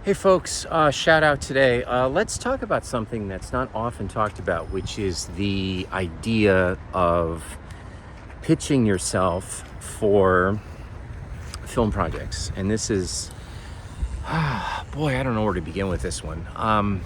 Hey folks, shout out today. Let's talk about something that's not often talked about, which is the idea of pitching yourself for film projects. And this is, boy, I don't know where to begin with this one.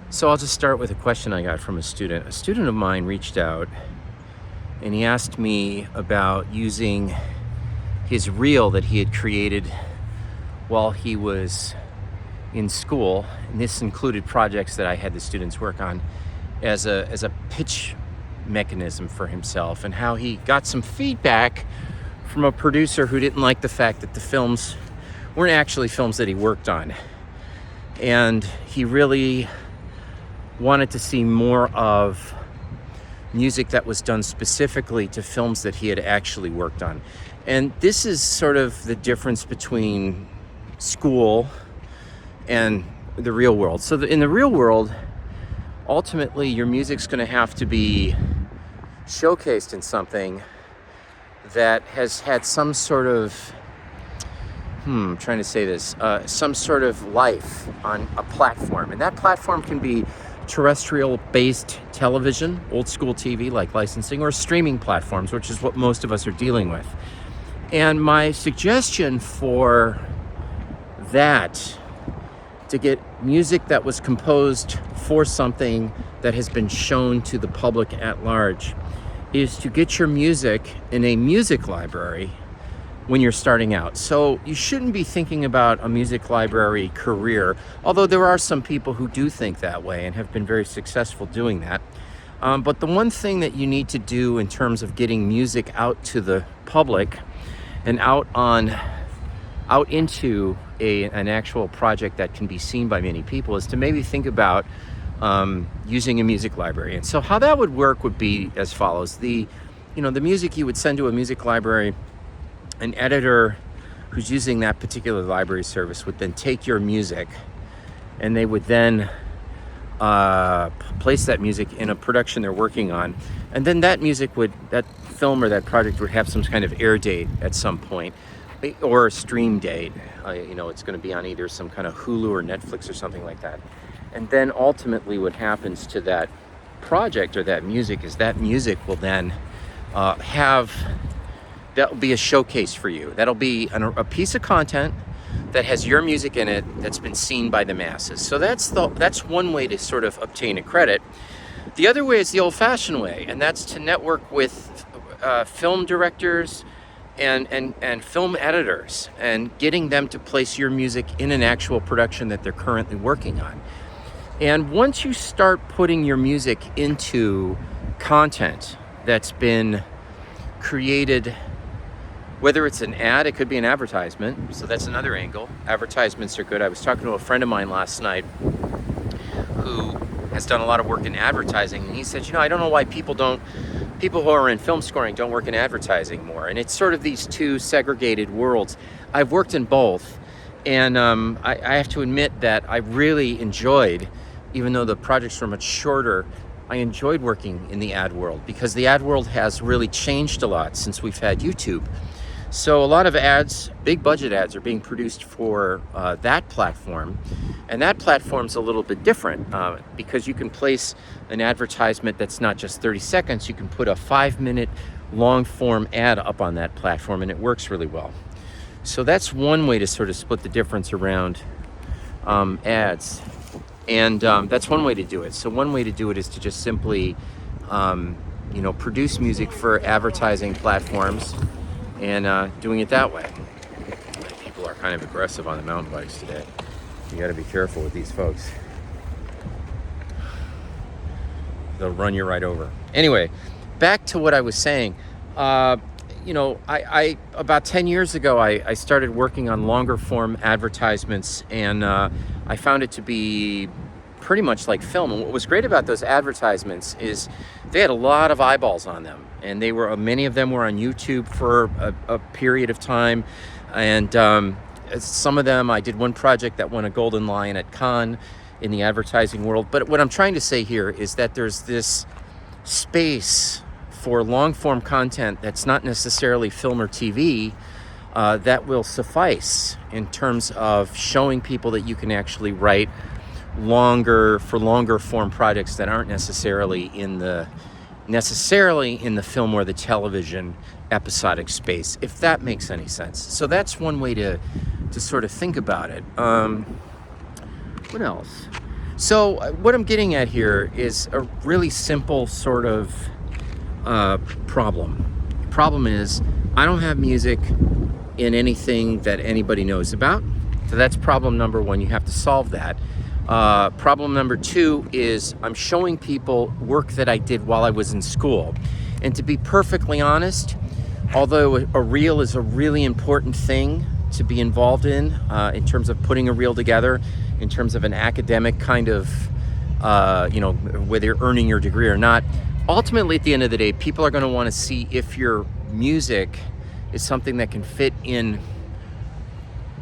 So I'll just start with a question I got from a student. A student of mine reached out and he asked me about using his reel that he had created while he was in school, and this included projects that I had the students work on, as a pitch mechanism for himself, and how he got some feedback from a producer who didn't like the fact that the films weren't actually films that he worked on, and he really wanted to see more of music that was done specifically to films that he had actually worked on. And this is sort of the difference between school and the real world. So in the real world, ultimately your music's going to have to be showcased in something that has had some sort of trying to say this, some sort of life on a platform, and that platform can be terrestrial based television, old school TV like licensing, or streaming platforms, which is what most of us are dealing with. And my suggestion for that, to get music that was composed for something that has been shown to the public at large, is to get your music in a music library when you're starting out. So you shouldn't be thinking about a music library career, although there are some people who do think that way and have been very successful doing that. But the one thing that you need to do in terms of getting music out to the public and out into an actual project that can be seen by many people is to maybe think about using a music library. And so how that would work would be as follows. The music you would send to a music library, an editor who's using that particular library service would then take your music, and they would then place that music in a production they're working on. And then that film or that project would have some kind of air date at some point, or a stream date. It's going to be on either some kind of Hulu or Netflix or something like that. And then ultimately what happens to that project or that music is that music will then that'll be a showcase for you. That'll be a piece of content that has your music in it that's been seen by the masses. So that's one way to sort of obtain a credit. The other way is the old-fashioned way, and that's to network with film directors and film editors, and getting them to place your music in an actual production that they're currently working on. And once you start putting your music into content that's been created, whether it's an ad, it could be an advertisement, so that's another angle. Advertisements are good. I was talking to a friend of mine last night who has done a lot of work in advertising, and he said, I don't know why people who are in film scoring don't work in advertising more. And it's sort of these two segregated worlds. I've worked in both, and I have to admit that I really enjoyed, even though the projects were much shorter, I enjoyed working in the ad world, because the ad world has really changed a lot since we've had YouTube. So a lot of ads, big budget ads, are being produced for that platform. And that platform's a little bit different because you can place an advertisement that's not just 30 seconds. You can put a 5-minute long form ad up on that platform, and it works really well. So that's one way to sort of split the difference around ads. And that's one way to do it. So one way to do it is to just simply, produce music for advertising platforms, and doing it that way. People are kind of aggressive on the mountain bikes today. You got to be careful with these folks. They'll run you right over. Anyway, back to what I was saying. I about 10 years ago, I started working on longer form advertisements, and I found it to be pretty much like film. And what was great about those advertisements is they had a lot of eyeballs on them, and many of them were on YouTube for a period of time. And some of them, I did one project that won a Golden Lion at Cannes in the advertising world. But what I'm trying to say here is that there's this space for long form content that's not necessarily film or TV, that will suffice in terms of showing people that you can actually write longer form projects that aren't necessarily in the film or the television episodic space, if that makes any sense. So that's one way to sort of think about it. What else? So what I'm getting at here is a really simple sort of problem. Problem is, I don't have music in anything that anybody knows about. So that's problem number one. You have to solve that. Problem number two is I'm showing people work that I did while I was in school. And to be perfectly honest, although a reel is a really important thing to be involved in terms of putting a reel together, in terms of an academic kind of, whether you're earning your degree or not, ultimately at the end of the day, people are going to want to see if your music is something that can fit in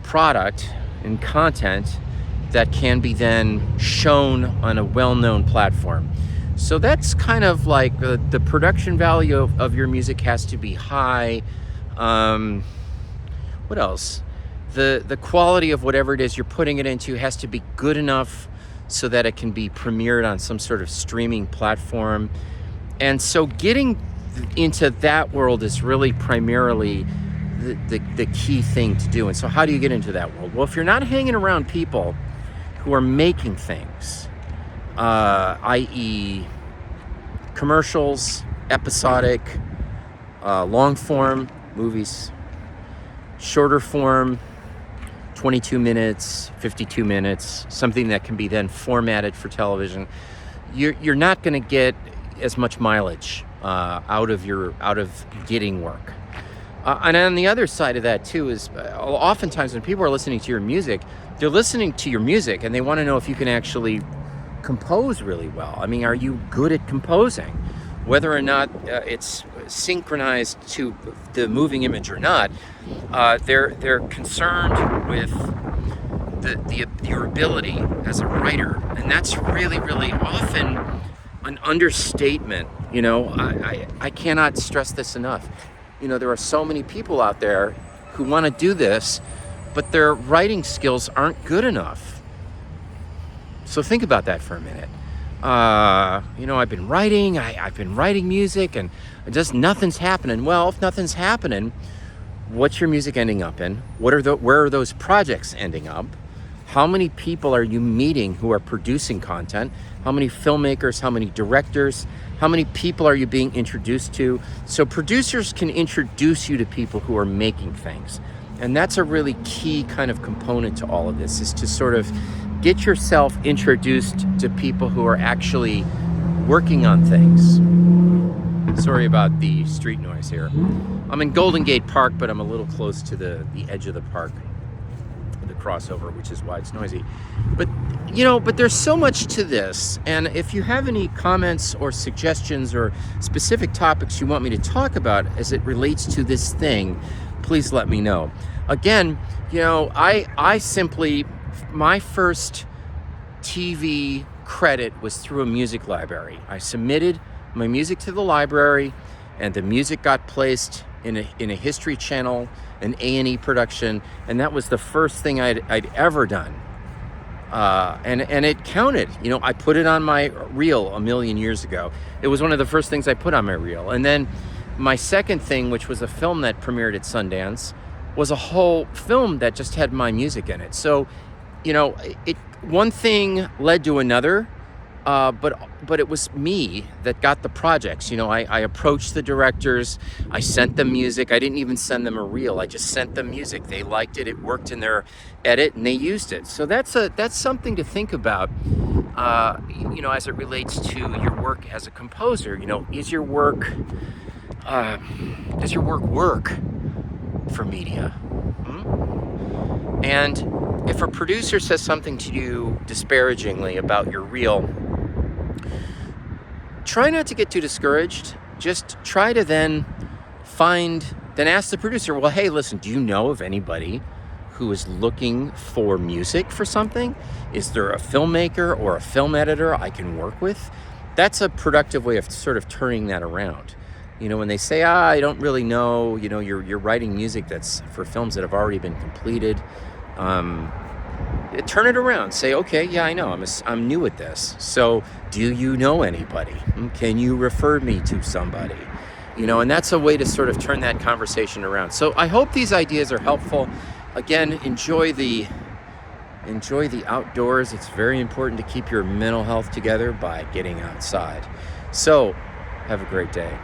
product and content that can be then shown on a well-known platform. So that's kind of like the production value of your music has to be high. What else? The quality of whatever it is you're putting it into has to be good enough so that it can be premiered on some sort of streaming platform. And so getting into that world is really primarily the key thing to do. And so how do you get into that world? Well, if you're not hanging around people who are making things, i.e. commercials, episodic, long form movies, shorter form, 22 minutes, 52 minutes, something that can be then formatted for television, you're not going to get as much mileage out of getting work. And on the other side of that too is oftentimes when people are listening to your music, they're listening to your music and they want to know if you can actually compose really well. I mean, are you good at composing? Whether or not it's synchronized to the moving image or not, they're concerned with your ability as a writer, and that's really, really often an understatement. You know, I cannot stress this enough. You know, there are so many people out there who want to do this, but their writing skills aren't good enough. So think about that for a minute. I've been writing music and just nothing's happening. Well, if nothing's happening, what's your music ending up in? Where are those projects ending up? How many people are you meeting who are producing content? How many filmmakers, how many directors, how many people are you being introduced to? So producers can introduce you to people who are making things. And that's a really key kind of component to all of this, is to sort of get yourself introduced to people who are actually working on things. Sorry about the street noise here. I'm in Golden Gate Park, but I'm a little close to the edge of the park, the crossover, which is why it's noisy. But there's so much to this. And if you have any comments or suggestions or specific topics you want me to talk about as it relates to this thing, please let me know. Again, I simply, my first TV credit was through a music library. I submitted my music to the library, and the music got placed in a History Channel, an A&E production, and that was the first thing I'd ever done. And it counted. I put it on my reel a million years ago. It was one of the first things I put on my reel. And then my second thing, which was a film that premiered at Sundance, was a whole film that just had my music in it. So, one thing led to another, but it was me that got the projects. I approached the directors, I sent them music. I didn't even send them a reel. I just sent them music. They liked it. It worked in their edit, and they used it. So that's something to think about. As it relates to your work as a composer. Does your work work for media? And if a producer says something to you disparagingly about your reel, try not to get too discouraged. Just try to then ask the producer, well, hey, listen, do you know of anybody who is looking for music for something? Is there a filmmaker or a film editor I can work with? That's a productive way of sort of turning that around. when they say, I don't really know, you're writing music that's for films that have already been completed. Turn it around. Say, okay, yeah, I know. I'm new at this. So, do you know anybody? Can you refer me to somebody? And that's a way to sort of turn that conversation around. So, I hope these ideas are helpful. Again, enjoy the outdoors. It's very important to keep your mental health together by getting outside. So, have a great day.